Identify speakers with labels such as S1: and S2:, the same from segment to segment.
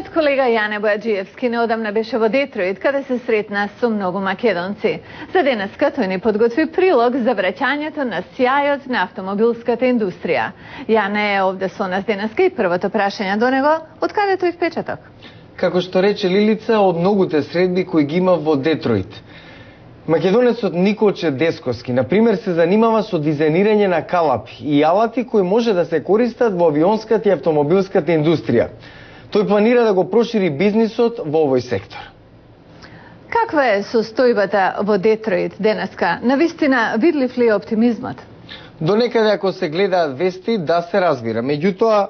S1: Мојот колега Јане Бојаджиевски неодамна беше во Детройт, каде се сретна со многу македонци. За денеска тој ни подготви прилог за враќањето на сјајот на автомобилската индустрија. Јане е овде со нас денеска и првото прашање до него, од каде тој впечаток?
S2: Како што рече Лилица, од многуте средби кои ги има во Детройт. Македонецот Нико Чедесковски, например, се занимава со дизајнирање на калапи и алати кои може да се користат во авионската и автомобилската индустрија. Тој планира да го прошири бизнисот во овој сектор.
S1: Каква е состојбата во Детройт денеска? Навистина, видлив ли е оптимизмот?
S2: До некаде ако се гледаат вести, да се разбира. Меѓутоа,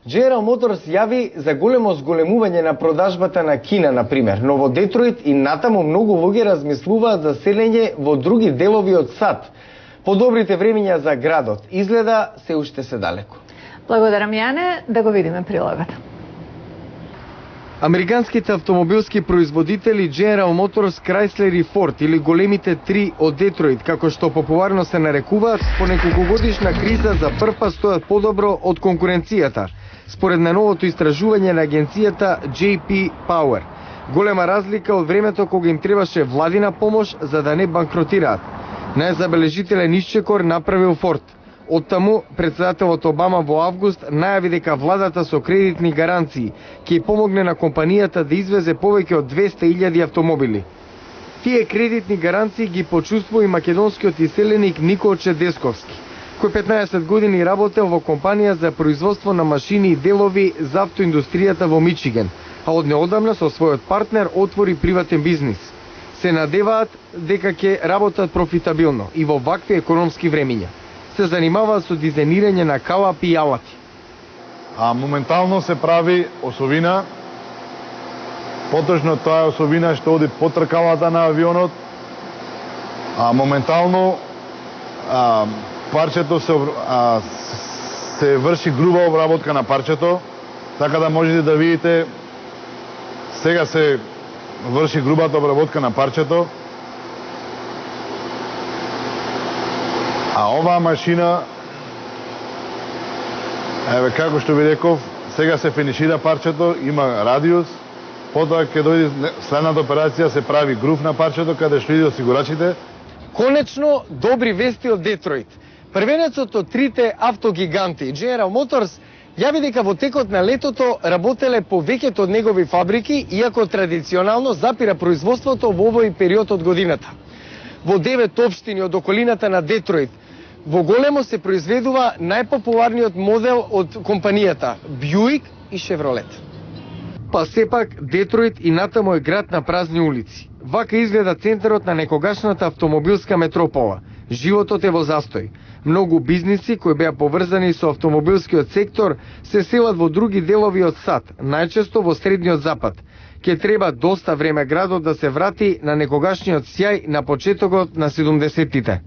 S2: General Motors јави за големо зголемување на продажбата на Кина, например, но во Детройт и натаму многу луѓе размислуваат за селење во други делови од САД. Подобрите времења за градот изгледа се уште се далеко.
S1: Благодарам, Јане, да го видиме прилогот.
S2: Американските автомобилски производители General Motors, Chrysler и Ford, или големите три од Детройт, како што популарно се нарекуваат, по неколкогодишна криза за прв пат стојат подобро од конкуренцијата, според најновото истражување на агенцијата JP Power. Голема разлика од времето кога им требаше владина помош за да не банкротираат. Најзабележителен исчекор направил Ford. Оттаму, председателот Обама во август најави дека владата со кредитни гаранции ќе помогне на компанијата да извезе повеќе од 200.000 автомобили. Тие кредитни гаранции ги почувствува и македонскиот иселеник Нико Чедесковски, кој 15 години работел во компанија за производство на машини и делови за автоиндустријата во Мичиген, а од неодамна со својот партнер отвори приватен бизнис. Се надеваат дека ќе работат профитабилно и во вакви економски времиња. Се занимаваат со дизајнирање на калапи и алати.
S3: Моментално се прави осовина. Поточно таа осовина што оди под тркалата на авионот. Моментално парчето се врши груба обработка на парчето, така да можете да видите сега се врши грубата обработка на парчето. А оваа машина, еве како што ви реков, сега се финишира парчето, има радиус, потоа ќе дојде следната операција, се прави грув на парчето, каде што иде осигурачите.
S2: Конечно, добри вести од Детройт. Првенецот од трите автогиганти, General Motors, јави дека во текот на летото работеле повеќето од негови фабрики, иако традиционално запира производството во овој период од годината. Во 9 општини од околината на Детройт, во големо се произведува најпопуларниот модел од компанијата Бјуик и Шевролет. Па сепак, Детройт и натаму е град на празни улици. Вака изгледа центарот на некогашната автомобилска метропола. Животот е во застој. Многу бизниси кои беа поврзани со автомобилскиот сектор се селат во други делови од САД, најчесто во Средниот Запад. Ке треба доста време градот да се врати на некогашниот сјај на почетокот на 70-тите.